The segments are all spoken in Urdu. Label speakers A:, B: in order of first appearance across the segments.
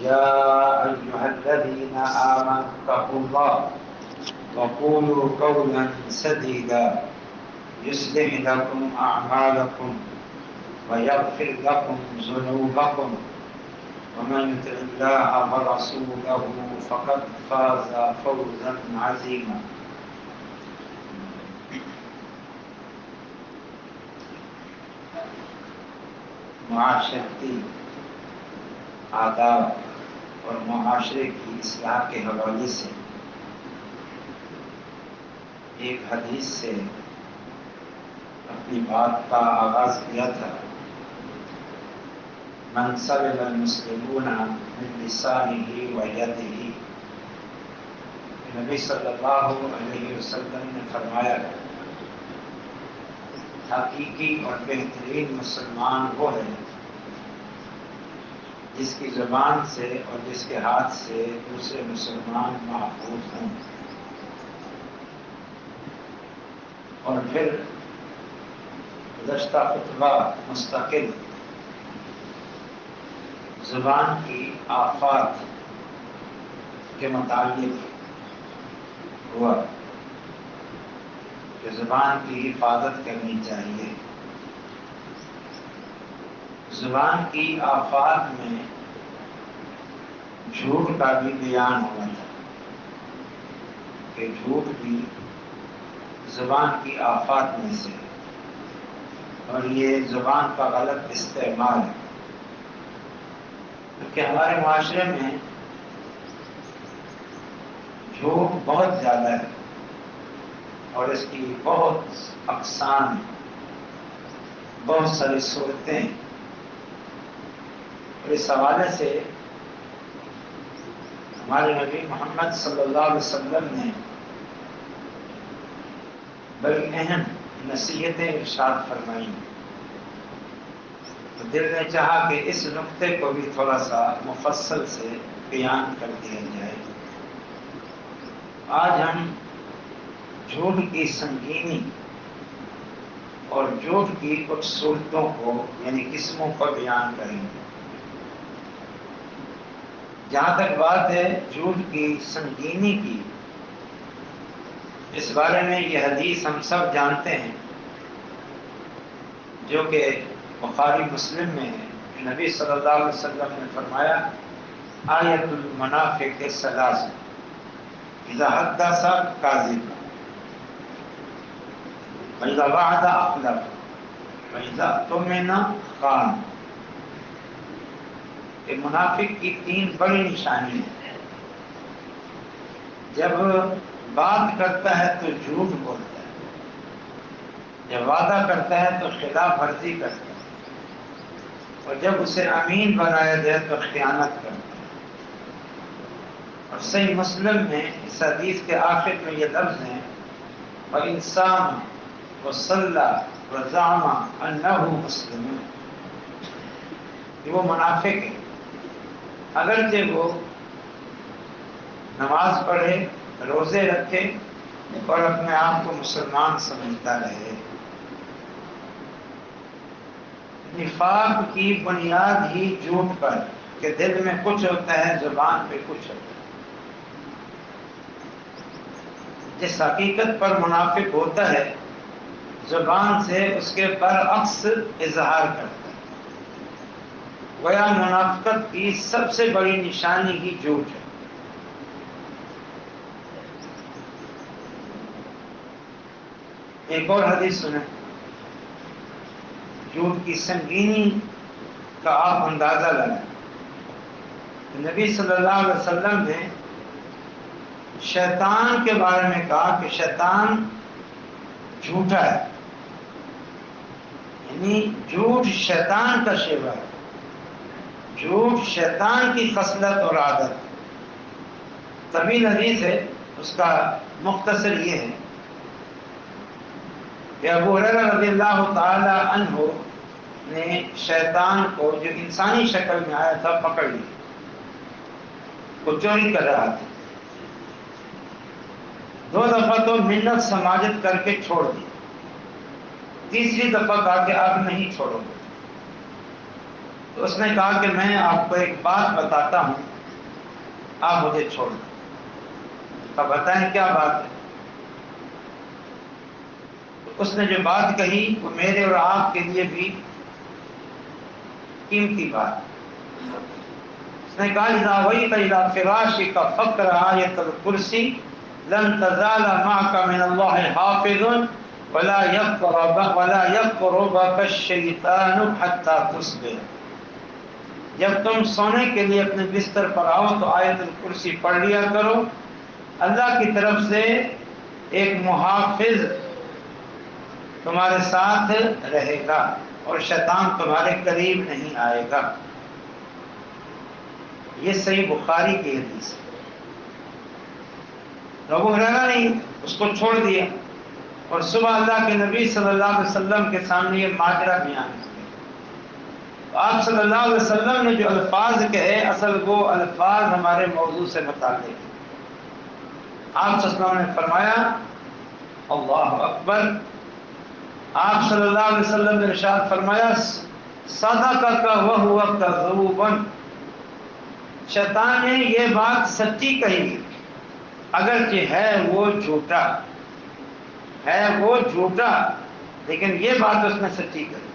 A: يا أيها الذين آمنوا اتقوا الله وقولوا قولا سديدا يصلح لكم أعمالكم ويغفر لكم ذنوبكم ومن يطع الله ورسوله فقد فاز فوزا عظيما. معاشرتی آداب اور معاشرے کی اصلاح کے حوالے سے ایک حدیث سے اپنی بات کا آغاز کیا تھا. من سلم المسلمون من لسانه ويده. نبی صلی اللہ علیہ وسلم نے فرمایا حقیقی اور بہترین مسلمان وہ ہے جس کی زبان سے اور جس کے ہاتھ سے دوسرے مسلمان محفوظ ہوں. اور پھر گزشتہ خطبہ مستقل زبان کی آفات کے متعلق ہوا کہ زبان کی حفاظت کرنی چاہیے. زبان کی آفات میں جھوٹ کا بھی بیان ہوا تھا کہ جھوٹ بھی زبان کی آفات میں سے اور یہ زبان کا غلط استعمال ہے کیونکہ ہمارے معاشرے میں جھوٹ بہت زیادہ ہے اور اس کی بہت اقسام ہیں، بہت ساری صورتیں. اور اس حوالے سے ہمارے نبی محمد صلی اللہ علیہ وسلم نے بڑی اہم نصیحتیں ارشاد فرمائیں. تو دل نے چاہا کہ اس نقطے کو بھی تھوڑا سا مفصل سے بیان کر دیا جائے. آج ہم جھوٹ کی سنگینی اور جھوٹ کی کچھ صورتوں کو یعنی قسموں کو بیان کریں گے. جہاں تک بات ہے جھوٹ کی سنگینی کی، اس بارے میں یہ حدیث ہم سب جانتے ہیں جو کہ بخاری مسلم میں ہے. نبی صلی اللہ علیہ وسلم نے فرمایا آیت المنافق ثلاث اذا حدث کاذب واذا وعد اخلف واذا اؤتمن خان. کہ منافق کی تین بڑی نشانی ہیں. جب بات کرتا ہے تو جھوٹ بولتا ہے، جب وعدہ کرتا ہے تو خلاف ورزی کرتا ہے، اور جب اسے امین بنایا جائے تو خیانت کرتا ہے. اور صحیح مسلم میں اس حدیث کے آخر میں یہ لفظ ہیں وَإِنسَانٌ وَصَلَّى وَزَعَمَ أَنَّهُ مُسْلِمٌ. کہ وہ منافق ہے اگرچہ وہ نماز پڑھے، روزے رکھے اور اپنے آپ کو مسلمان سمجھتا رہے. نفاق کی بنیاد ہی جھوٹ پر کہ دل میں کچھ ہوتا ہے زبان پہ کچھ ہوتا ہے. جس حقیقت پر منافق ہوتا ہے زبان سے اس کے برعکس اظہار کرتا ہے. گویا منافقت کی سب سے بڑی نشانی ہی جھوٹ ہے. ایک اور حدیث سنیں، جھوٹ کی سنگینی کا آپ اندازہ لگائیں. نبی صلی اللہ علیہ وسلم نے شیطان کے بارے میں کہا کہ شیطان جھوٹا ہے، یعنی جھوٹ شیطان کا شیوا ہے، جھوٹ شیطان کی خصلت اور عادت. طویل حدیث ہے، اس کا مختصر یہ ہے کہ ابو ہریرہ رضی اللہ تعالی عنہ نے شیطان کو جو انسانی شکل میں آیا تھا پکڑ لیا، وہ چوری کر رہا تھا. 2 دفعہ تو منت سماجت کر کے چھوڑ دی، تیسری دفعہ کہا کہ اب نہیں چھوڑو گے. تو اس نے کہا کہ میں آپ کو ایک بات بتاتا ہوں، آپ مجھے چھوڑ دیں۔ تو بتائیں کیا بات ہے؟ تو اس نے جو بات کہی وہ میرے اور آپ کے لیے بھی قیمتی بات ہے۔ اس نے کہا اذا ویت الى فراشک فقرأ آیۃ الکرسی لن تزال معك من اللہ حافظ ولا يقربك الشیطان حتى تصبح۔ جب تم سونے کے لیے اپنے بستر پر آؤ تو آیت الکرسی پڑھ لیا کرو، اللہ کی طرف سے ایک محافظ تمہارے ساتھ رہے گا اور شیطان تمہارے قریب نہیں آئے گا۔ یہ صحیح بخاری کی حدیث ہے۔ ابو ہریرہ نے اس کو چھوڑ دیا اور صبح اللہ کے نبی صلی اللہ علیہ وسلم کے سامنے یہ ماجرا بیان کیا۔ تو آپ صلی اللہ علیہ وسلم نے جو الفاظ کہے اصل وہ الفاظ ہمارے موضوع سے متعلق ہیں۔ آپ صلی اللہ علیہ وسلم نے فرمایا اللہ اکبر۔ آپ صلی اللہ علیہ وسلم نے ارشاد فرمایا صدقک وہو کذوب، شیطان نے یہ بات سچی کہی اگرچہ ہے وہ جھوٹا، ہے وہ جھوٹا، لیکن یہ بات اس نے سچی کہی۔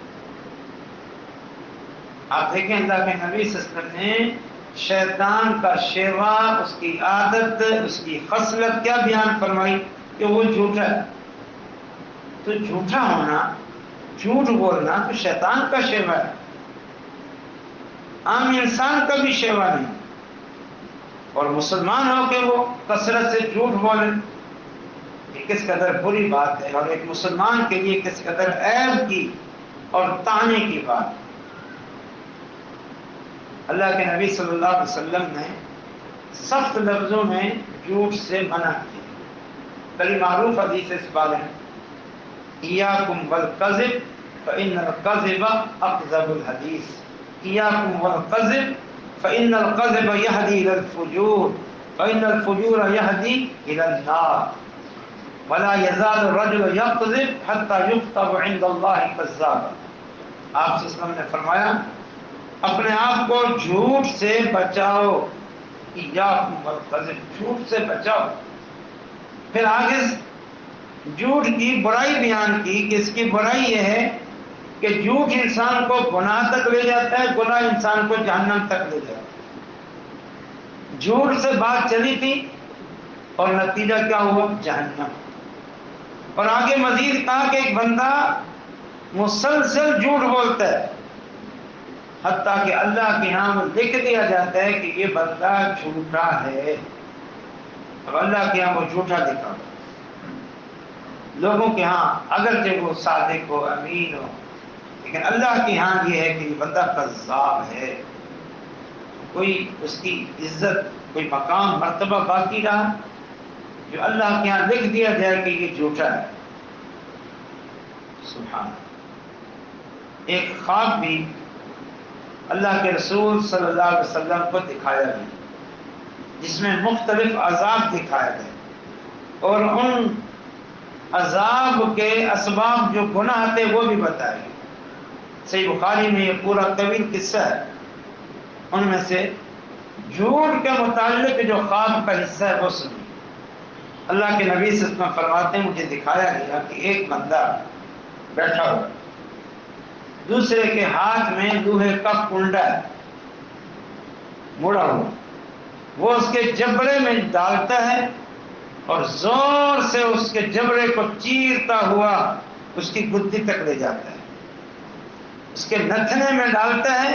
A: آپ دیکھیں اللہ کے نبی صلی اللہ علیہ وسلم نے شیطان کا شیوا، اس کی عادت، اس کی خصلت کیا بیان فرمائی کہ وہ جھوٹا ہے۔ تو جھوٹا ہونا، جھوٹ بولنا تو شیطان کا شیوا ہے، عام انسان کا بھی شیوا نہیں۔ اور مسلمان ہو کے وہ کثرت سے جھوٹ بولے، یہ کس قدر بری بات ہے، اور ایک مسلمان کے لیے کس قدر عیب کی اور طعنے کی بات ہے۔ اللہ کے نبی صلی اللہ علیہ وسلم نے سخت لفظوں میں جھوٹ سے منع کیا۔ بڑی معروف حدیث اس بارے میں ایاکم والکذب فإن الکذب اکذب الحدیث، ایاکم والکذب فإن الکذب یہدی الی الفجور فإن الفجور یہدی الی النار ولا یزال الرجل یکذب حتی یکتب عند اللہ کذابا۔ آپ صلی اللہ علیہ وسلم نے فرمایا اپنے آپ کو جھوٹ سے بچاؤ، ایاکم والکذب، جھوٹ سے بچاؤ۔ پھر آگے جھوٹ کی برائی بیان کی کہ اس کی برائی یہ ہے کہ جھوٹ انسان کو گناہ تک لے جاتا ہے، گناہ انسان کو جہنم تک لے جاتا ہے۔ جھوٹ سے بات چلی تھی اور نتیجہ کیا ہوا؟ جہنم۔ اور آگے مزید کہا کہ ایک بندہ مسلسل جھوٹ بولتا ہے حتیٰ کہ اللہ کے ہاں لکھ دیا جاتا ہے کہ یہ بندہ جھوٹا ہے، اب اللہ کے ہاں وہ جھوٹا لکھا ہوا۔ لوگوں کے ہاں اگرچہ وہ صادق ہو، امین ہو، لیکن اللہ کے ہاں یہ ہے کہ یہ بندہ کذاب ہے، کوئی اس کی عزت، کوئی مقام، مرتبہ باقی رہا جو اللہ کے ہاں لکھ دیا جائے کہ یہ جھوٹا ہے۔ سبحان اللہ۔ ایک خواب بھی اللہ کے رسول صلی اللہ علیہ وسلم کو دکھایا گیا جس میں مختلف عذاب دکھائے گئے اور ان عذاب کے اسباب جو گناہ تھے وہ بھی بتائے گئے۔ صحیح بخاری میں یہ پورا طویل قصہ ہے، ان میں سے جھوٹ کے متعلق جو خواب کا حصہ ہے وہ سنیے۔ اللہ کے نبی صلی اللہ علیہ وسلم فرماتے ہیں مجھے دکھایا گیا کہ ایک بندہ بیٹھا ہوا، دوسرے کے ہاتھ میں لوہے کا کنڈا ہے مڑا ہوا، وہ اس کے جبڑے میں ڈالتا ہے اور زور سے اس کے جبڑے کو چیرتا ہوا اس کی گدی تک لے جاتا ہے، اس کے نتھنے میں ڈالتا ہے،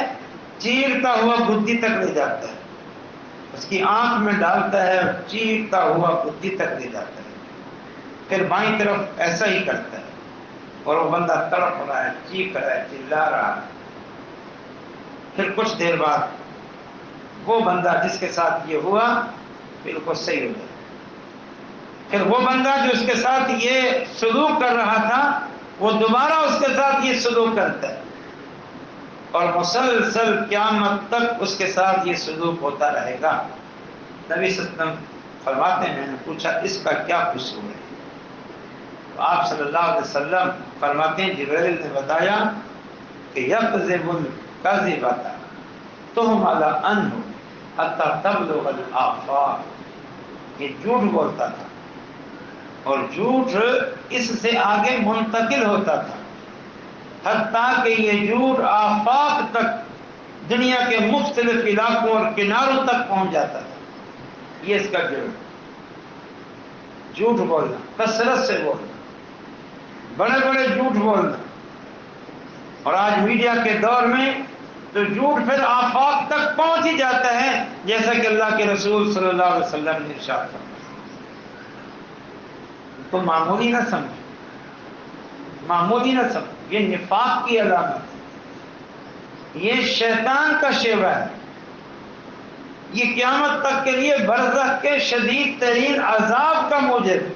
A: چیرتا ہوا گدی تک لے جاتا ہے، اس کی آنکھ میں ڈالتا ہے، چیرتا ہوا گدی تک لے جاتا ہے، پھر بائیں طرف ایسا ہی کرتا ہے اور وہ بندہ تڑپ رہا ہے، چیخ رہا ہے، چلا رہا ہے۔ پھر کچھ دیر بعد وہ بندہ جس کے ساتھ یہ ہوا بالکل صحیح ہو گیا، پھر وہ بندہ جو اس کے ساتھ یہ سلوک کر رہا تھا وہ دوبارہ اس کے ساتھ یہ سلوک کرتا ہے اور مسلسل قیامت تک اس کے ساتھ یہ سلوک ہوتا رہے گا۔ نبی صلی اللہ علیہ وسلم فرماتے ہیں میں نے پوچھا اس کا کیا قصور ہے؟ تو آپ صلی اللہ علیہ وسلم فرماتے ہیں جبریل نے بتایا کہ یکذب الکذبۃ تہمل عنہ حتی تبلغ الآفاق، یہ جھوٹ بولتا تھا اور جھوٹ اس سے آگے منتقل ہوتا تھا، حتیٰ کہ یہ جھوٹ آفاق تک، دنیا کے مختلف علاقوں اور کناروں تک پہنچ جاتا تھا۔ یہ اس کا جھوٹ بولنا، کثرت سے بولنا، بڑے بڑے جھوٹ بولنا۔ اور آج میڈیا کے دور میں تو جھوٹ پھر آفاق تک پہنچ ہی جاتا ہے، جیسا کہ اللہ کے رسول صلی اللہ علیہ وسلم نے ارشاد فرمایا۔ تو معمولی نہ سمجھ، معمولی نہ سمجھ، یہ نفاق کی علامت ہے، یہ شیطان کا شیوہ ہے، یہ قیامت تک کے لیے برزخ کے شدید ترین عذاب کا موجب ہے۔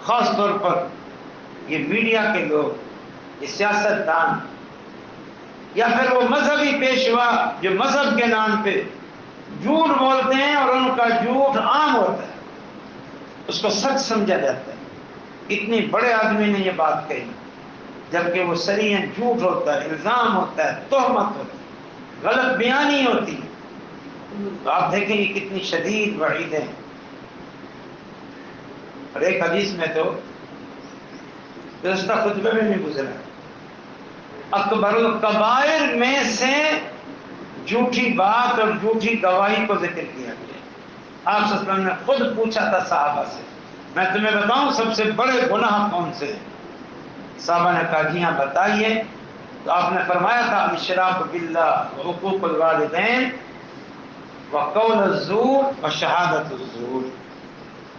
A: خاص طور پر یہ میڈیا کے لوگ، یہ سیاست دان یا پھر وہ مذہبی پیشوا جو مذہب کے نام پہ جھوٹ بولتے ہیں، اور ان کا جھوٹ عام ہوتا ہے، اس کو سچ سمجھا جاتا ہے۔ اتنی بڑے آدمی نے یہ بات کہی، جبکہ وہ صریحاً جھوٹ ہوتا ہے، الزام ہوتا ہے، تہمت ہوتی ہے، غلط بیانی ہوتی ہے۔ تو آپ دیکھیں یہ کتنی شدید وعیدیں ہیں۔ اور ایک حدیث میں تو گزشتہ خطبے میں نہیں گزرا، اکبر الکبائر میں سے جھوٹی بات اور جھوٹی گواہی کو ذکر کیا گیا۔ آپ صلی اللہ علیہ وسلم نے خود پوچھا تھا صحابہ سے، میں تمہیں بتاؤں سب سے بڑے گناہ کون سے ہیں؟ صحابہ نے کہا جی ہاں بتائیے۔ تو آپ نے فرمایا تھا الاشراک باللہ وحقوق الوالدین وقول الزور وشہادت الزور،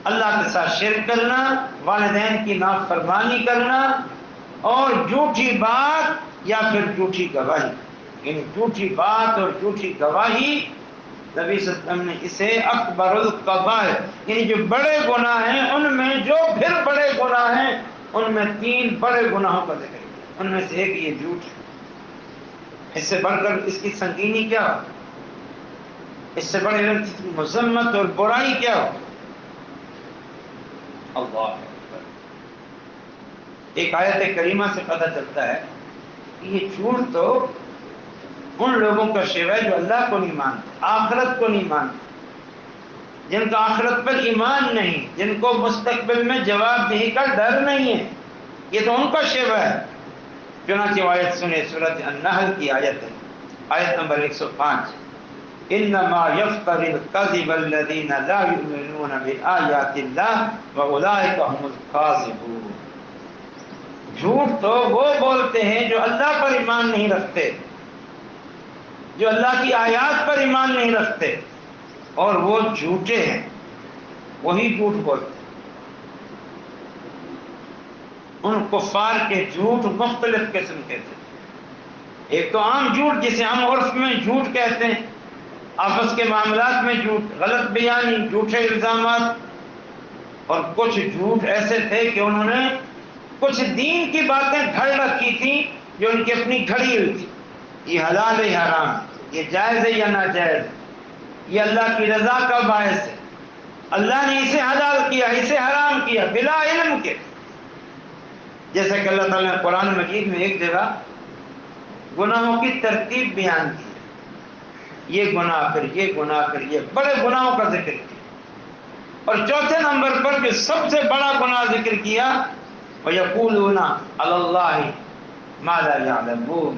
A: اللہ کے ساتھ شرک کرنا، والدین کی نافرمانی کرنا، اور جھوٹی بات یا پھر جھوٹی گواہی، یعنی جھوٹی بات اور جھوٹی گواہی، نبی صلی اللہ علیہ وسلم نے اسے اکبر الکبائر، یعنی جو بڑے گناہ ہیں ان میں جو پھر بڑے گناہ ہیں ان میں 3 بڑے گناہوں کا ذکر کیا، ان میں سے ایک یہ جھوٹ ہے۔ اس سے بڑھ کر اس کی سنگینی کیا ہو، اس سے بڑھ کر اس کی مذمت اور برائی کیا ہو؟ اللہ اکبر۔ ایک آیت کریمہ سے پتہ چلتا ہے کہ یہ جھوٹ تو ان لوگوں کا شیوہ ہے جو اللہ کو نہیں مانتے، آخرت کو نہیں مانتے، جن کا آخرت پر ایمان نہیں، جن کو مستقبل میں جواب دہی کا ڈر نہیں ہے، یہ تو ان کا شیوہ ہے۔ چنانچہ آیت سنے، سورۃ النحل کی آیت ہے، آیت نمبر 105، انما یفتر الکذب الذین لا یؤمنون بآیات اللہ واولئک هم الکاذبون۔ جھوٹ تو وہ بولتے ہیں جو اللہ پر ایمان نہیں رکھتے، جو اللہ کی آیات پر ایمان نہیں رکھتے، اور وہ جھوٹے ہیں، وہی جھوٹ بولتے ہیں۔ ان کفار کے جھوٹ مختلف قسم کے تھے۔ ایک تو عام جھوٹ جسے ہم عرف میں جھوٹ کہتے ہیں، آپس کے معاملات میں جھوٹ، غلط بیانی، جھوٹے الزامات، اور کچھ جھوٹ ایسے تھے کہ انہوں نے کچھ دین کی باتیں گھڑ رکھی تھیں جو ان کی اپنی گھڑی ہوئی تھی، یہ حلال ہے حرام، یہ جائز ہے یا ناجائز، یہ اللہ کی رضا کا باعث ہے، اللہ نے اسے حلال کیا، اسے حرام کیا، بلا علم کے۔ جیسا کہ اللہ تعالیٰ نے قرآن مجید میں ایک جگہ گناہوں کی ترتیب بیان کی، یہ گناہ پھر یہ گناہ پھر یہ بڑے گناہوں کا ذکر کیا، اور چوتھے نمبر پر جو سب سے بڑا گناہ ذکر کیا، وَيَقُولُونَ عَلَى اللَّهِ مَا لَا يَعْلَمُونَ،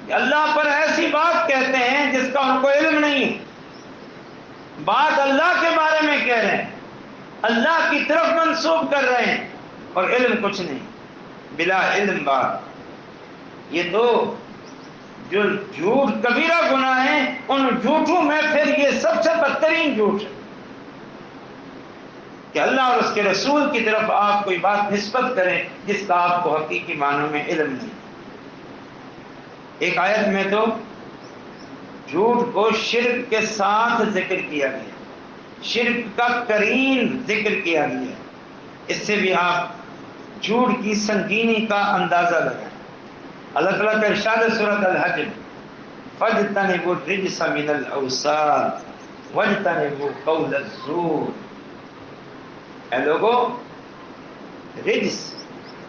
A: کہ اللہ پر ایسی بات کہتے ہیں جس کا ان کو علم نہیں ہے، بات اللہ کے بارے میں کہہ رہے ہیں، اللہ کی طرف منسوب کر رہے ہیں، اور علم کچھ نہیں، بلا علم بات۔ یہ تو جو جھوٹ کبیرہ گناہ ہیں، ان جھوٹوں میں پھر یہ سب سے بدترین جھوٹ ہے کہ اللہ اور اس کے رسول کی طرف آپ کوئی بات نسبت کریں جس کا آپ کو حقیقی معنوں میں علم نہیں۔ ایک آیت میں تو جھوٹ کو شرک کے ساتھ ذکر کیا گیا، شرک کا قرین ذکر کیا گیا، اس سے بھی آپ جھوٹ کی سنگینی کا اندازہ لگائیں۔ اللہ تعالیٰ کا ارشاد ہے سورۃ الحج، فَاجْتَنِبُوا الرِّجْسَ مِنَ الْأَوْثَانِ وَاجْتَنِبُوا قَوْلَ الزُّورِ، اے لوگو رجس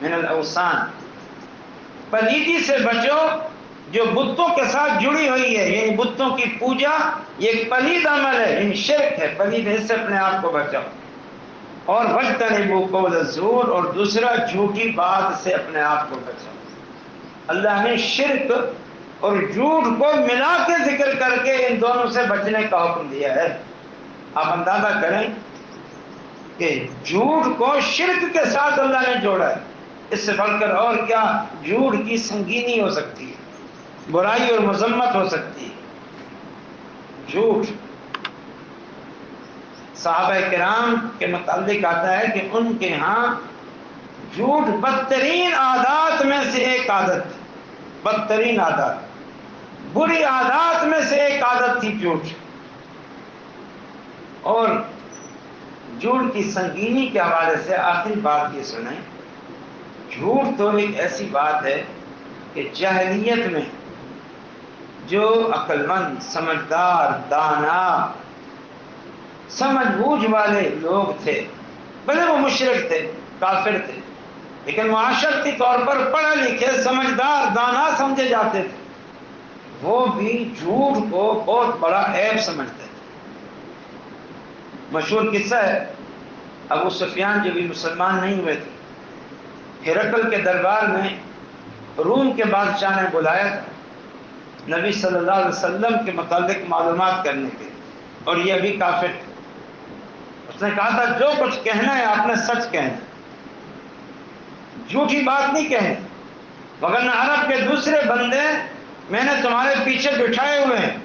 A: من الاوثان، پلیدی سے بچو جو بتوں کے ساتھ جڑی ہوئی ہے، یعنی بتوں کی پوجا یہ ایک پلید عمل ہے، یعنی شرک ہے، پلید ہے، اس سے اپنے آپ کو بچاؤ۔ اور وَاجْتَنِبُوا قَوْلَ الزُّورِ، اور دوسرا جھوٹی بات سے اپنے آپ کو بچاؤ۔ اللہ نے شرک اور جھوٹ کو ملا کے ذکر کر کے ان دونوں سے بچنے کا حکم دیا ہے۔ آپ اندازہ کریں کہ جھوٹ کو شرک کے ساتھ اللہ نے جوڑا ہے، اس سے بڑھ کر اور کیا جھوٹ کی سنگینی ہو سکتی ہے، برائی اور مذمت ہو سکتی ہے۔ جھوٹ صحابہ کرام کے متعلق آتا ہے کہ ان کے ہاں جھوٹ بدترین عادات میں سے ایک عادت تھی، بدترین عادات، بری عادات میں سے ایک عادت تھی جھوٹ۔ اور جھوٹ کی سنگینی کے حوالے سے آخری بات یہ سنیں، جھوٹ تو ایک ایسی بات ہے کہ جاہلیت میں جو عقل مند، سمجھدار، دانا، سمجھ بوجھ والے لوگ تھے، بھلے وہ مشرک تھے، کافر تھے، لیکن معاشرتی طور پر پڑھے لکھے، سمجھدار، دانا سمجھے جاتے تھے، وہ بھی جھوٹ کو بہت بڑا عیب سمجھتے تھے۔ مشہور قصہ ہے، ابو سفیان جو بھی مسلمان نہیں ہوئے تھے، ہرقل کے دربار میں روم کے بادشاہ نے بلایا تھا نبی صلی اللہ علیہ وسلم کے متعلق معلومات کرنے کے، اور یہ ابھی کافر تھے۔ اس نے کہا تھا جو کچھ کہنا ہے آپ نے سچ کہنا، جھوٹی بات نہیں کہنی، وگرنہ عرب کے دوسرے بندے میں نے تمہارے پیچھے بٹھائے ہوئے ہیں،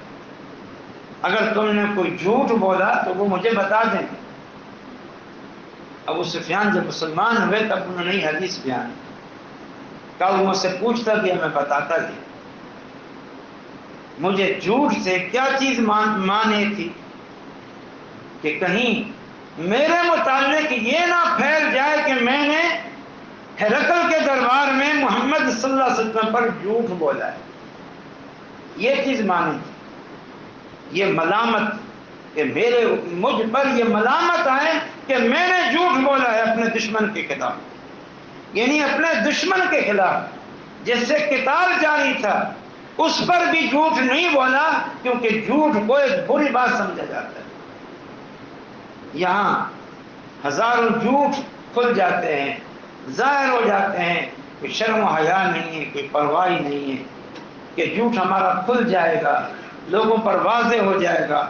A: اگر تم نے کوئی جھوٹ بولا تو وہ مجھے بتا دیں۔ ابو سفیان جب مسلمان ہوئے تب انہوں نے حدیث بیان کہا، وہ مجھ سے پوچھتا کہ میں بتاتا کہ مجھے جھوٹ سے کیا چیز مانے تھی کہ کہیں میرے متعلق یہ نہ پھیل جائے کہ میں نے ہرقل کے دربار میں محمد صلی اللہ علیہ وسلم پر جھوٹ بولا ہے، یہ چیز مانی تھی، یہ ملامت کہ مجھ پر یہ ملامت آئے کہ میں نے جھوٹ بولا ہے اپنے دشمن کے خلاف، یعنی اپنے دشمن کے خلاف جس سے قتال جاری تھا اس پر بھی جھوٹ نہیں بولا، کیونکہ جھوٹ کو ایک بری بات سمجھا جاتا ہے۔ یہاں ہزاروں جھوٹ کھل جاتے ہیں، ظاہر ہو جاتے ہیں، کوئی شرم و حیا نہیں ہے، کوئی پرواہ نہیں ہے کہ جھوٹ ہمارا کھل جائے گا، لوگوں پر واضح ہو جائے گا،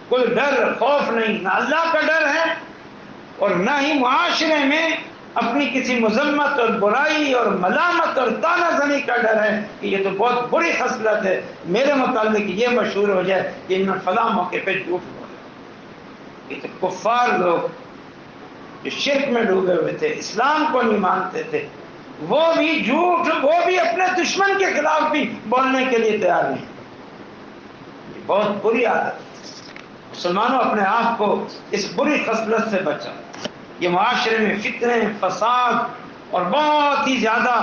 A: کوئی ڈر خوف نہیں، نہ اللہ کا ڈر ہے اور نہ ہی معاشرے میں اپنی کسی مذمت اور برائی اور ملامت اور طعنہ زنی کا ڈر ہے کہ یہ تو بہت بری خصلت ہے، میرے متعلق یہ مشہور ہو جائے کہ انہوں نے فلاں موقع پہ جھوٹ بولا۔ یہ تو کفار لوگ جو شرک میں ڈوبے ہوئے تھے، اسلام کو نہیں مانتے تھے، وہ بھی جھوٹ، وہ بھی اپنے دشمن کے خلاف بھی بولنے کے لیے تیار نہیں۔ یہ بہت بری عادت ہے۔ مسلمانوں اپنے آپ کو اس بری خصلت سے بچا، یہ معاشرے میں فتنے، فساد اور بہت ہی زیادہ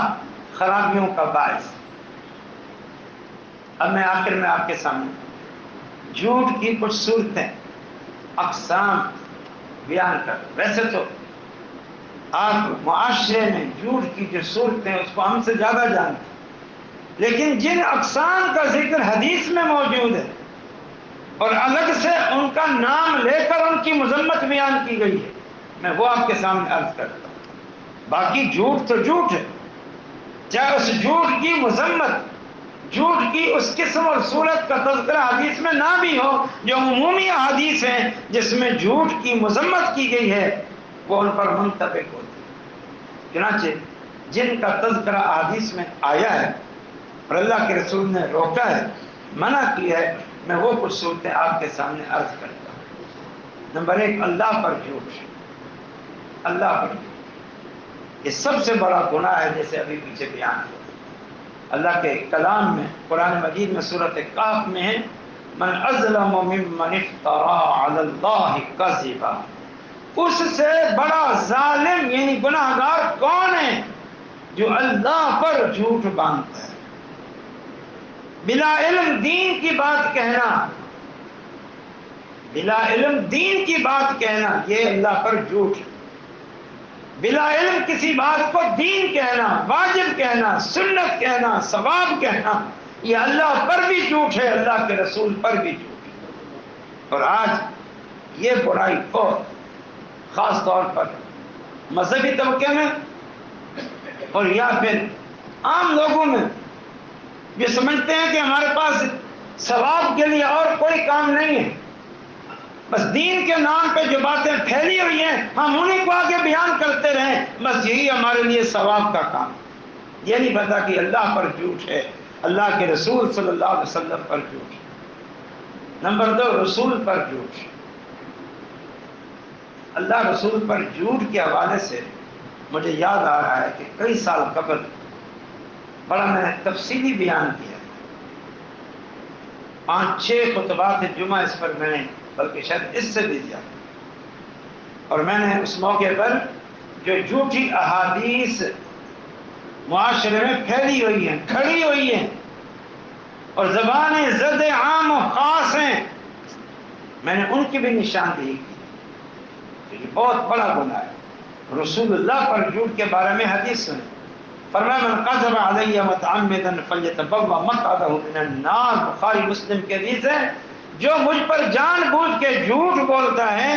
A: خرابیوں کا باعث۔ اب میں آخر میں آپ کے سامنے جھوٹ کی کچھ صورتیں، اقسام بیان کر، ویسے تو آپ معاشرے میں جھوٹ کی جو صورتیں اس کو ہم سے زیادہ جانتے ہیں، لیکن جن اقسام کا ذکر حدیث میں موجود ہے اور الگ سے ان کا نام لے کر ان کی مذمت بیان کی گئی ہے، میں وہ آپ کے سامنے عرض کرتا ہوں۔ باقی جھوٹ تو جھوٹ ہے، چاہے اس جھوٹ کی مذمت، جھوٹ کی اس قسم اور صورت کا تذکرہ حدیث میں نہ بھی ہو، جو عمومی حدیث ہیں جس میں جھوٹ کی مذمت کی گئی ہے وہ ان پر منطبق ہوتی ہے۔ چنانچہ جن کا تذکرہ حدیث میں آیا ہے اور اللہ کے رسول نے روکا ہے، منع کیا ہے، میں وہ کچھ صورتیں آپ کے سامنے عرض کرتا ہوں۔ نمبر 1، اللہ پر جھوٹ، اللہ پر جھوٹ، یہ سب سے بڑا گناہ ہے، جیسے ابھی پیچھے بیان ہوا۔ اللہ کے کلام میں، قرآن مجید میں سورۃ کہف میں ہے، من اظلم ممن افترى علی اللہ کذبا، اس سے بڑا ظالم یعنی گناہ گار کون ہے جو اللہ پر جھوٹ باندھتا ہے۔ بلا علم دین کی بات کہنا، بلا علم دین کی بات کہنا، یہ اللہ پر جھوٹ ہے۔ بلا علم کسی بات کو دین کہنا، واجب کہنا، سنت کہنا، ثواب کہنا، یہ اللہ پر بھی جھوٹ ہے، اللہ کے رسول پر بھی جھوٹ ہے۔ اور آج یہ برائی بہت خاص طور پر مذہبی طبقے میں اور یا پھر عام لوگوں میں یہ سمجھتے ہیں کہ ہمارے پاس ثواب کے لیے اور کوئی کام نہیں ہے، بس دین کے نام پہ جو باتیں پھیلی ہوئی ہیں ہم انہیں کو آگے بیان کرتے رہیں، بس یہی ہمارے لیے ثواب کا کام۔ یہ نہیں پتا کہ اللہ پر جھوٹ ہے، اللہ کے رسول صلی اللہ علیہ وسلم پر جھوٹ ہے۔ نمبر 2، رسول پر جھوٹ۔ اللہ رسول پر جھوٹ کے حوالے سے مجھے یاد آ رہا ہے کہ کئی سال قبل بڑا میں نے تفصیلی بیان کیا، 5-6 خطبات جمعہ اس پر میں نے، بلکہ شاید اس سے بھی زیادہ، اور میں نے اس موقع پر جو جھوٹی احادیث معاشرے میں پھیلی ہوئی ہیں، کھڑی ہوئی ہیں اور زبانیں زد عام و خاص ہیں، میں نے ان کی بھی نشاندہی کی کہ یہ بہت بڑا گناہ ہے۔ رسول اللہ پر جھوٹ کے بارے میں حدیث سنیں، فرمایا من قذب علی متعمدا فلیتبوأ مقعدہ من النار، بخاری مسلم کے حدیث ہے، جو مجھ پر جان بوجھ کے جھوٹ بولتا ہے،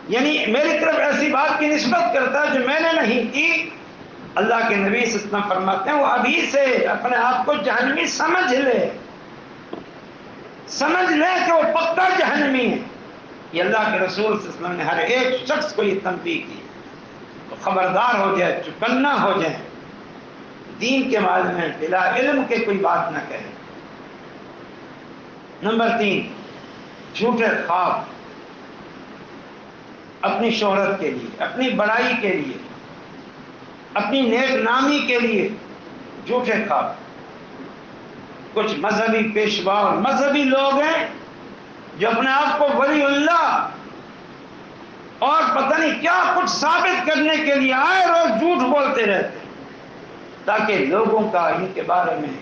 A: یعنی میری طرف ایسی بات کی نسبت کرتا ہے جو میں نے نہیں کی، اللہ کے نبی صلی اللہ علیہ وسلم فرماتے ہیں وہ ابھی سے اپنے آپ کو جہنمی سمجھ لے، سمجھ لے کہ وہ پکا جہنمی ہے۔ یہ اللہ کے رسول صلی اللہ علیہ وسلم نے ہر ایک شخص کو یہ تنبیہ کی، تو خبردار ہو جائے، چکنا ہو جائے، دین کے معاملے میں بلا علم کے کوئی بات نہ کہے۔ نمبر 3، جھوٹے خواب، اپنی شہرت کے لیے، اپنی بڑائی کے لیے، اپنی نیک نامی کے لیے جھوٹے خواب۔ کچھ مذہبی پیشوا اور مذہبی لوگ ہیں جو اپنے آپ کو ولی اللہ اور پتہ نہیں کیا کچھ ثابت کرنے کے لیے آئے روز جھوٹ بولتے رہتے ہیں تاکہ لوگوں کا ان کے بارے میں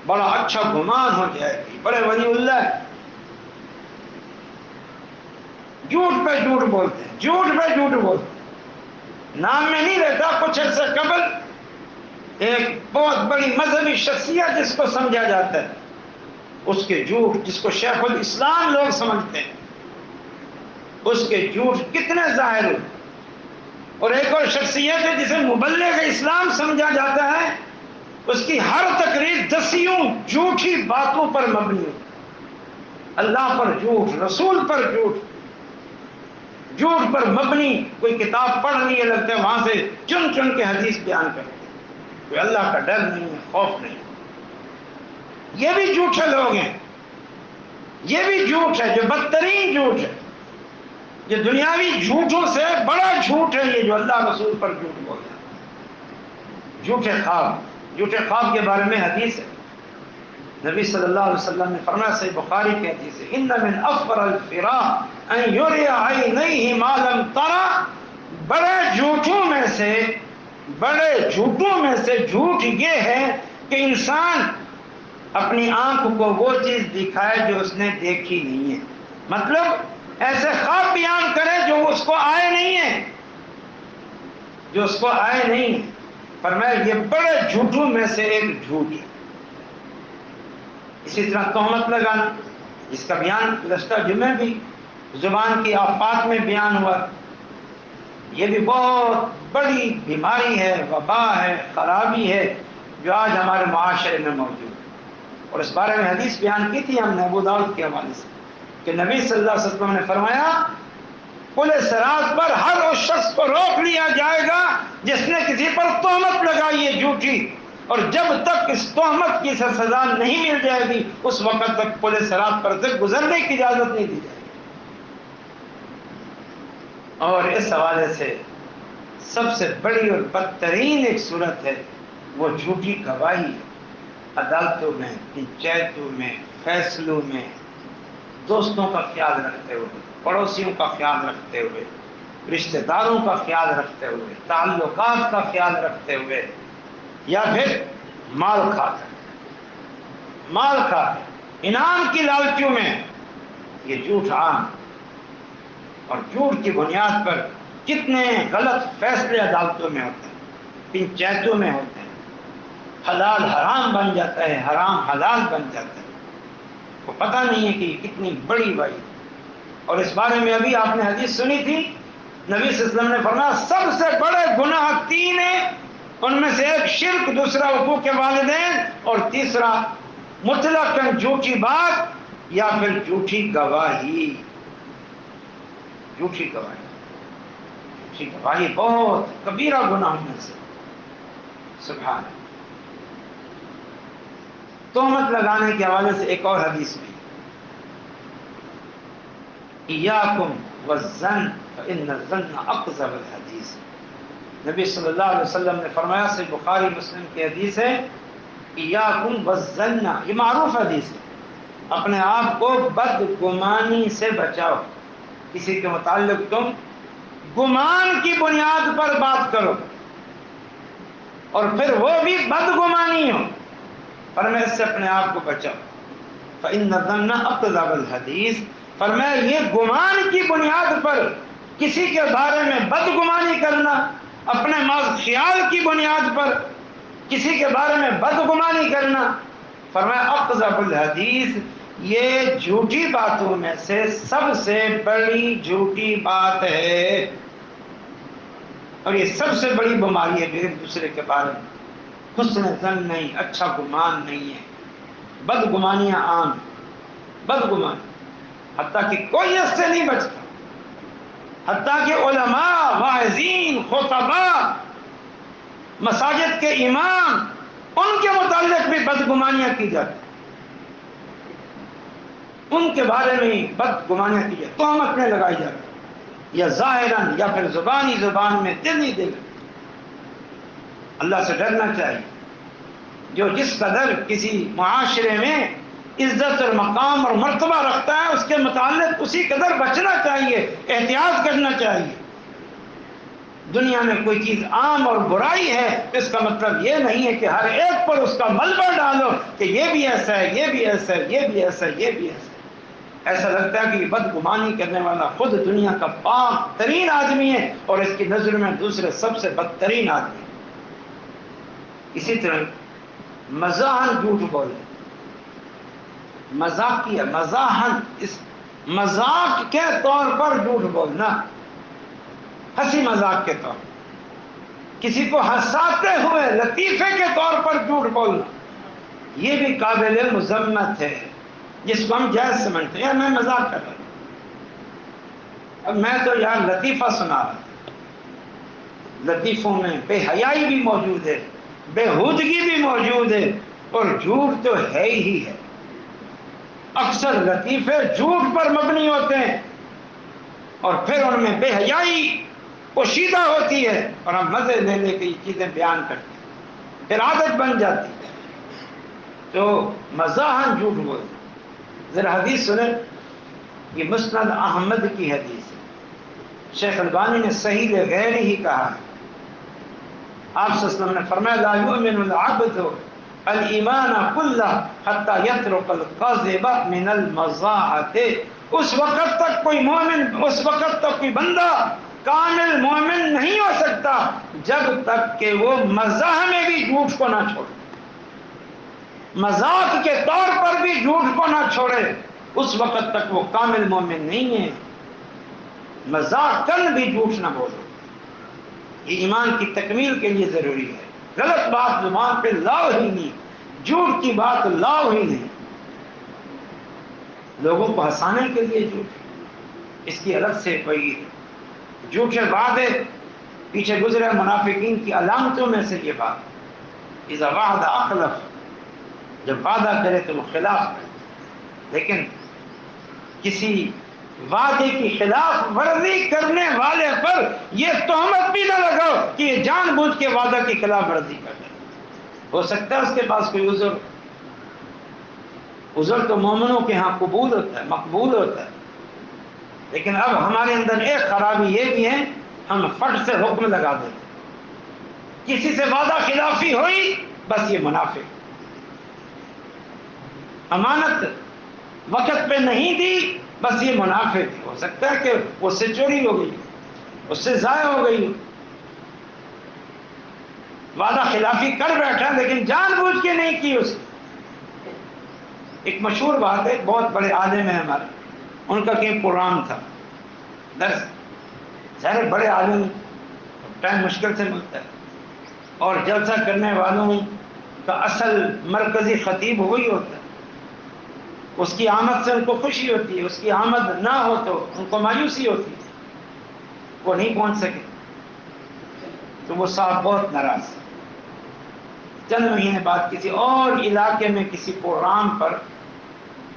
A: بڑا اچھا گمان ہو جائے کہ بڑے ولی اللہ ہے۔ جھوٹ پہ جھوٹ بولتے ہیں، جھوٹ پہ جھوٹ بولتے ہیں۔ نام میں نہیں رہتا، کچھ عرصے قبل ایک بہت بڑی مذہبی شخصیت جس کو سمجھا جاتا ہے، اس کے جھوٹ، جس کو شیخ الاسلام لوگ سمجھتے ہیں، اس کے جھوٹ کتنے ظاہر ہوئے۔ اور ایک اور شخصیت ہے جسے مبلغ اسلام سمجھا جاتا ہے، اس کی ہر تقریر دسیوں جھوٹی باتوں پر مبنی ہے، اللہ پر جھوٹ، رسول پر جھوٹ، جھوٹ پر مبنی۔ کوئی کتاب پڑھ لی ہے لگتا ہے وہاں سے چن چن کے حدیث بیان کرتے ہیں، کوئی اللہ کا ڈر نہیں ہے، خوف نہیں۔ یہ بھی جھوٹے لوگ ہیں، یہ بھی جھوٹ ہے جو بدترین جھوٹ ہے، یہ دنیاوی جھوٹوں سے بڑا جھوٹ ہے یہ جو اللہ رسول پر جھوٹ بولتا ہے۔ جھوٹے خواب، جھوٹے خواب کے بارے میں حدیث ہے، نبی صلی اللہ علیہ وسلم نے فرمایا، صحیح بخاری کی حدیث ہے، ان من افر الفراء ان یری عینیہ ما لم ترى، بڑے جھوٹوں میں سے جھوٹ یہ ہے کہ انسان اپنی آنکھ کو وہ چیز دکھائے جو اس نے دیکھی نہیں ہے، مطلب ایسے خواب بیان کرے جو اس کو آئے نہیں ہے، جو اس کو آئے نہیں ہے۔ فرمایا یہ بڑے جھوٹوں میں سے ایک جھوٹ ہے۔ اسی طرح تہمت لگانا، جس کا بیان گزشتہ جمعے بھی زبان کی آفات میں بیان ہوا، یہ بھی بہت بڑی بیماری ہے، وبا ہے، خرابی ہے جو آج ہمارے معاشرے میں موجود ہے۔ اور اس بارے میں حدیث بیان کی تھی ہم نے ابو داؤد کے حوالے سے کہ نبی صلی اللہ علیہ وسلم نے فرمایا پل صراط پر ہر اس شخص کو روک لیا جائے گا جس نے کسی پر تہمت لگائی ہے جھوٹی، اور جب تک اس تہمت کی سزا نہیں مل جائے گی اس وقت تک پل صراط پر سے گزرنے کی اجازت نہیں دی جائے گی۔ اور اس حوالے سے سب سے بڑی اور بدترین ایک صورت ہے وہ جھوٹی گواہی ہے، عدالتوں میں، پنچایتوں میں، فیصلوں میں، دوستوں کا خیال رکھتے ہوئے، پڑوسیوں کا خیال رکھتے ہوئے، رشتہ داروں کا خیال رکھتے ہوئے، تعلقات کا خیال رکھتے ہوئے، یا پھر مال کھا انعام کی لالچوں میں یہ جھوٹ عام، اور جھوٹ کی بنیاد پر کتنے غلط فیصلے عدالتوں میں ہوتے ہیں، پنچایتوں میں ہوتے ہیں، حلال حرام بن جاتا ہے، حرام حلال بن جاتا ہے، وہ پتہ نہیں ہے کہ یہ کتنی بڑی بات ہے۔ اور اس بارے میں ابھی آپ نے حدیث سنی تھی، نبی صلی اللہ علیہ وسلم نے فرمایا سب سے بڑے گناہ 3 ہیں، ان میں سے ایک شرک، دوسرا حقوق والدین، اور تیسرا مطلقاً جھوٹی بات یا پھر جھوٹی گواہی۔ جھوٹی گواہی، جھوٹی گواہی بہت کبیرہ گناہ میں سے، سبحان اللہ۔ تہمت لگانے کے حوالے سے ایک اور حدیث میں، ایاکم والظن فإن الظن اکذب الحدیث، نبی صلی اللہ علیہ وسلم نے فرمایا، سے بخاری مسلم کی حدیث ہے، ایاکم والظن، یہ معروف حدیث ہے، اپنے آپ کو بدگمانی سے بچاؤ۔ کسی کے متعلق تم گمان کی بنیاد پر بات کرو اور پھر وہ بھی بدگمانی ہو، فرمایا اس سے اپنے آپ کو بچاؤ۔ فإن الظن اکذب الحدیث، فرمایا یہ گمان کی بنیاد پر کسی کے بارے میں بدگمانی کرنا، اپنے خیال کی بنیاد پر کسی کے بارے میں بدگمانی کرنا، فرمایا اکذب الحدیث، یہ جھوٹی باتوں میں سے سب سے بڑی جھوٹی بات ہے، اور یہ سب سے بڑی بیماری ہے ایک دوسرے کے بارے میں حسن ظن نہیں، اچھا گمان نہیں ہے، بدگمانیاں عام، بدگمانی، حتیٰ کہ کوئی اس سے نہیں بچتا، حتیٰ کہ علماء، واعظین، خطباء، مساجد کے امام، ان کے متعلق بھی بدگمانیاں کی جاتی، ان کے بارے میں بدگمانیاں کی جاتی، تہمتیں لگائی جاتی، یا ظاہراً یا پھر زبانی زبان میں، دل ہی دل۔ اللہ سے ڈرنا چاہیے، جو جس قدر کسی معاشرے میں عزت اور مقام اور مرتبہ رکھتا ہے اس کے متعلق اسی قدر بچنا چاہیے، احتیاط کرنا چاہیے۔ دنیا میں کوئی چیز عام اور برائی ہے، اس کا مطلب یہ نہیں ہے کہ ہر ایک پر اس کا ملبہ ڈالو کہ یہ بھی ایسا ہے، یہ بھی ایسا ہے، یہ بھی ایسا ہے، یہ بھی ایسا ہے۔ ایسا لگتا ہے کہ بدگمانی کرنے والا خود دنیا کا پاک ترین آدمی ہے اور اس کی نظر میں دوسرے سب سے بدترین آدمی ہے۔ اسی طرح مزاحن جھوٹ بولے، مذاقیہ، مزاحن، اس مذاق کے طور پر جھوٹ بولنا، ہنسی مذاق کے طور پر، کسی کو ہنساتے ہوئے لطیفے کے طور پر جھوٹ بولنا، یہ بھی قابل مذمت ہے، جس کو ہم جائز سمجھتے ہیں۔ یار میں مذاق کر رہا ہوں، اب میں تو یار لطیفہ سنا رہا ہوں، لطیفوں میں بے حیائی بھی موجود ہے، بےہودگی بھی موجود ہے، اور جھوٹ تو ہے ہی ہے۔ اکثر لطیفے جھوٹ پر مبنی ہوتے ہیں اور پھر ان میں بے حیائی پوشیدہ ہوتی ہے اور ہم مزے لے لے کے یہ چیزیں بیان کرتے ہیں، پھر عادت بن جاتی ہے۔ تو مزاحن جھوٹ بولے، ذرا حدیث سنیں، یہ مسند احمد کی حدیث ہے، شیخ البانی نے صحیح غیر ہی کہا ہے۔ آپ صلی اللہ علیہ وسلم نے فرمایا لا یؤمن العبد الایمان کلہ حتی یترک الکذب من المزاحۃ، اس وقت تک کوئی مومن، اس وقت تک کوئی بندہ کامل مومن نہیں ہو سکتا جب تک کہ وہ مزاح میں بھی جھوٹ کو نہ چھوڑے، مذاق کے طور پر بھی جھوٹ کو نہ چھوڑے، اس وقت تک وہ کامل مومن نہیں ہے۔ مذاق کن بھی جھوٹ نہ بولو، یہ ایمان کی تکمیل کے لیے ضروری ہے۔ غلط بات زبان پہ لاؤ ہی نہیں، جھوٹ کی بات لاؤ ہی نہیں، لوگوں کو ہنسانے کے لیے جھوٹ، اس کی الگ سے کوئی جھوٹے وعدے پیچھے گزرے منافقین کی علامتوں میں سے یہ بات، اذا وعد اخلف، جب وعدہ کرے تو وہ خلاف کرے، لیکن کسی وعدے کی خلاف ورزی کرنے والے پر یہ تہمت بھی نہ لگاؤ کہ یہ جان بوجھ کے وعدہ کی خلاف ورزی کر رہے۔ ہو سکتا ہے اس کے پاس کوئی عذر، عذر تو مومنوں کے ہاں قبول ہوتا ہے، مقبول ہوتا ہے، لیکن اب ہمارے اندر ایک خرابی یہ بھی ہے، ہم فٹ سے حکم لگا دیتے، کسی سے وعدہ خلافی ہوئی بس یہ منافق، امانت وقت پہ نہیں دی بس یہ منافق، ہو سکتا ہے کہ اس سے چوری ہو گئی، اس سے ضائع ہو گئی، وعدہ خلافی کر بیٹھا لیکن جان بوجھ کے نہیں کی اس نے. ایک مشہور بات ہے، بہت بڑے عالم ہیں ہمارے، ان کا کہیں پروگرام تھا درس، ظاہر بڑے عالم ٹائم مشکل سے ملتا ہے، اور جلسہ کرنے والوں کا اصل مرکزی خطیب وہی ہوتا ہے. اس کی آمد سے ان کو خوشی ہوتی ہے، اس کی آمد نہ ہو تو ان کو مایوسی ہوتی ہے، وہ نہیں پہنچ سکے تو وہ صاحب بہت ناراض. چند مہینے بعد کسی اور علاقے میں کسی پروگرام پر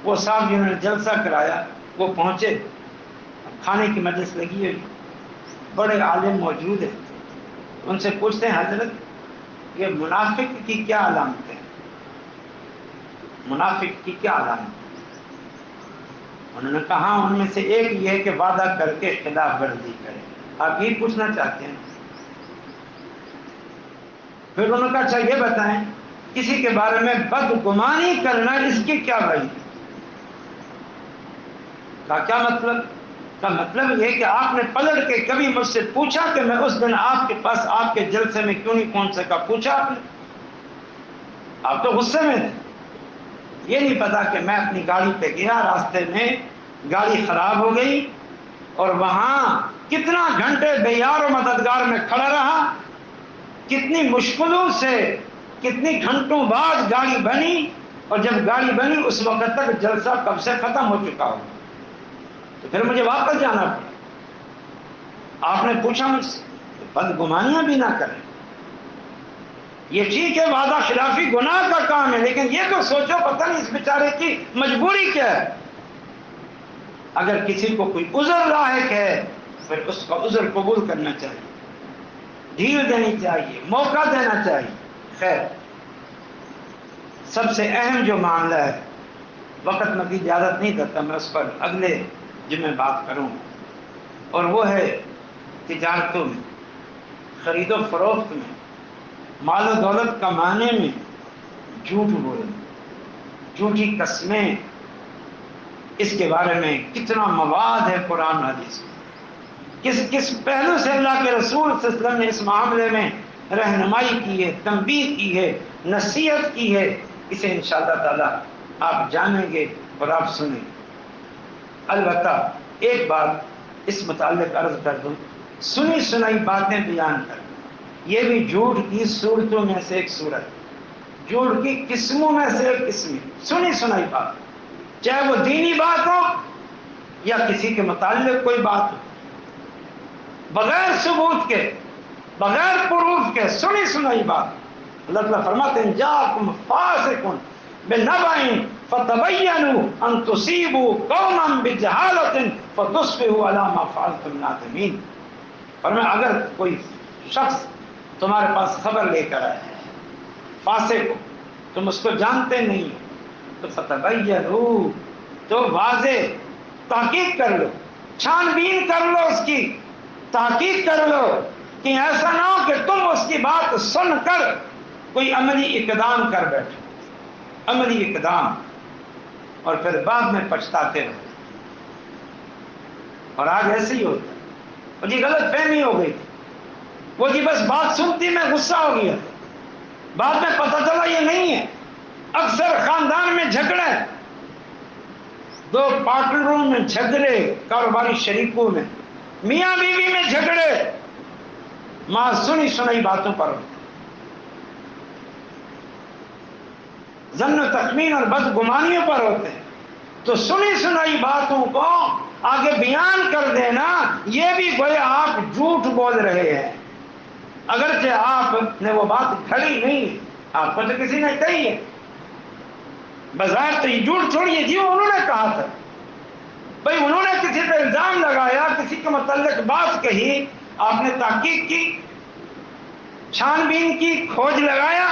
A: وہ صاحب جنہوں نے جلسہ کرایا وہ پہنچے، کھانے کی مجلس لگی ہوئی، بڑے عالم موجود ہیں. ان سے پوچھتے ہیں حضرت یہ منافق کی کیا علامت ہے؟ منافق کی کیا علامت ہے؟ انہوں نے کہا ان میں سے ایک یہ ہے کہ وعدہ کر کے خلاف ورزی کرے. آپ یہ پوچھنا چاہتے ہیں؟ پھر انہوں نے کہا اچھا یہ بتائیں کسی کے بارے میں بدگمانی کرنا اس کی کیا وجہ؟ کیا مطلب؟ کا مطلب یہ کہ آپ نے پلٹ کے کبھی مجھ سے پوچھا کہ میں اس دن آپ کے پاس آپ کے جلسے میں کیوں نہیں پہنچ سکا؟ پوچھا آپ نے؟ آپ تو غصے میں تھے. یہ نہیں پتا کہ میں اپنی گاڑی پہ گیا، راستے میں گاڑی خراب ہو گئی اور وہاں کتنا گھنٹے بے یار و مددگار میں کھڑا رہا، کتنی مشکلوں سے کتنی گھنٹوں بعد گاڑی بنی، اور جب گاڑی بنی اس وقت تک جلسہ کب سے ختم ہو چکا ہو، تو پھر مجھے واپس جانا پڑا. آپ نے پوچھا مجھ سے، بدگمانیاں بھی نہ کریں. یہ ٹھیک ہے وعدہ خلافی گناہ کا کام ہے، لیکن یہ تو سوچو پتہ نہیں اس بیچارے کی مجبوری کیا ہے. اگر کسی کو کوئی عذر لاحق ہے پھر اس کا عذر قبول کرنا چاہیے، ڈھیل دینی چاہیے، موقع دینا چاہیے. خیر، سب سے اہم جو معاملہ ہے، وقت میں بھی اجازت نہیں دیتا، میں اس پر اگلے جمعے بات کروں، اور وہ ہے تجارتوں میں، خرید و فروخت میں، مال و دولت کمانے میں جھوٹ بولنا، جھوٹی قسمیں. اس کے بارے میں کتنا مواد ہے قرآن حدیث میں، کس کس پہلو سے اللہ کے رسول صلی اللہ علیہ وسلم نے اس معاملے میں رہنمائی کی ہے، تنبیہ کی ہے، نصیحت کی ہے. اسے انشاءاللہ تعالی آپ جانیں گے اور آپ سنیں گے. البتہ ایک بات اس متعلق عرض کر دوں، سنی سنائی باتیں بیان کر، یہ بھی جھوٹ کی صورتوں میں سے ایک صورت، جھوٹ کی قسموں میں سے ایک قسم. سنی سنائی بات، چاہے وہ دینی بات ہو یا کسی کے متعلق کوئی بات ہو، بغیر ثبوت کے، بغیر پروف کے سنی سنائی بات. اللہ تعالیٰ فرماتے ہیں جاءکم فاسق بنبأ فتبینوا ان تصیبوا قوما بجہالۃ فتصبحوا علی ما فعلتم نادمین. فرمایا اگر کوئی شخص تمہارے پاس خبر لے کر آئے، فاسق ہو، تم اس کو جانتے نہیں ہو، تو فتبینوا، تو واضح تحقیق کر لو، چھان بین کر لو، اس کی تحقیق کر لو، کہ ایسا نہ ہو کہ تم اس کی بات سن کر کوئی عملی اقدام کر بیٹھے، عملی اقدام، اور پھر بعد میں پچھتاتے رہو. اور آج ایسے ہی ہوتا ہے. وہ جی غلط فہمی ہو گئی تھی، وہ جی بس بات سنتی میں غصہ ہو گیا، بعد میں پتہ چلا یہ نہیں ہے. اکثر خاندان میں جھگڑے، دو پارٹنروں میں جھگڑے، کاروباری شریکوں میں، میاں بیوی میں جھگڑے، ماں سنی سنائی باتوں پر، ظن و تخمین اور بدگمانیوں پر ہوتے ہیں. تو سنی سنائی باتوں کو آگے بیان کر دینا، یہ بھی گویا آپ جھوٹ بول رہے ہیں، اگرچہ آپ نے وہ بات کھڑی نہیں، آپ کو تو کسی نے کہی ہے، بظاہر تو یہ جھوٹ چھوڑیے جی انہوں نے کہا تھا، بھئی انہوں نے کسی پہ الزام لگایا، کسی کے متعلق بات کہی، آپ نے تحقیق کی، چھان بین کی، کھوج لگایا،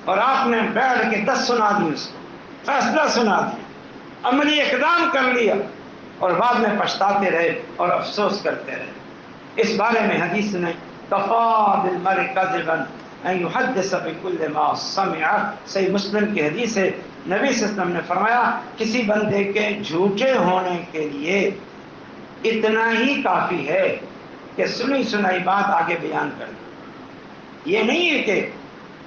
A: اور آپ نے بیٹھ کے 10 سنا دی، اس کو فیصلہ سنا دیا، عملی اقدام کر لیا، اور بعد میں پچھتاتے رہے اور افسوس کرتے رہے. اس بارے میں حدیث نے کفا بالمرء کذبا ان یحدث بکل ما سمع، صحیح مسلم کی حدیث ہے، نبی صلی اللہ علیہ وسلم نے فرمایا کسی بندے کے جھوٹے ہونے کے لیے اتنا ہی کافی ہے کہ سنی سنائی بات آگے بیان کر دے. یہ نہیں ہے کہ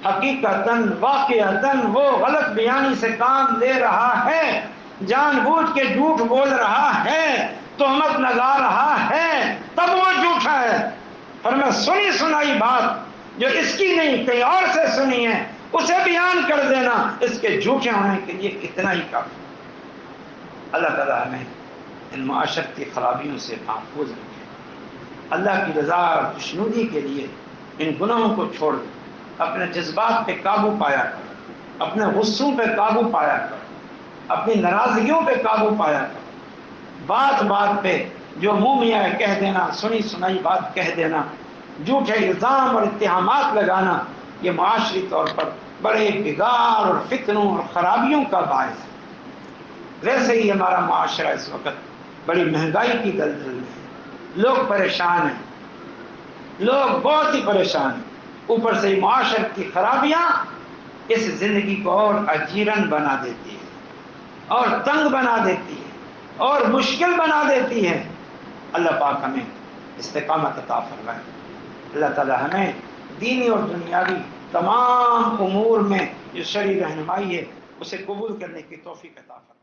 A: حقیقتاً واقعتاً وہ غلط بیانی سے کام لے رہا ہے، جان بوجھ کے جھوٹ بول رہا ہے، تہمت لگا رہا ہے، تب وہ جھوٹا ہے۔ اور میں سنی سنائی بات جو اس کی نہیں کہیں اور سے سنی ہے اسے بیان کر دینا اس کے جھوٹے ہونے کے لیے اتنا ہی کافی۔ اللہ تعالیٰ ہمیں ان معاشرتی خرابیوں سے محفوظ رکھے، اللہ کی رضا اور خوشنودی کے لیے ان گناہوں کو چھوڑ دے، اپنے جذبات پہ قابو پایا کر، اپنے غصوں پہ قابو پایا کر، اپنی ناراضگیوں پہ قابو پایا کر، بات بات پہ جو منہ میں آئے کہہ دینا، سنی سنائی بات کہہ دینا، جھوٹے الزام اور اتہامات لگانا، یہ معاشری طور پر بڑے بگاڑ اور فتنوں اور خرابیوں کا باعث ہے۔ ویسے ہی ہمارا معاشرہ اس وقت بڑی مہنگائی کی دلدل میں ہے، لوگ پریشان ہیں، لوگ بہت ہی پریشان ہیں، اوپر سے معاشرت کی خرابیاں اس زندگی کو اور اجیرن بنا دیتی ہے اور تنگ بنا دیتی ہے اور مشکل بنا دیتی ہے۔ اللہ پاک ہمیں استقامت عطا فرمائے، اللہ تعالی ہمیں دینی اور دنیاوی تمام امور میں جو شرعی رہنمائی ہے اسے قبول کرنے کی توفیق عطا فرمائے۔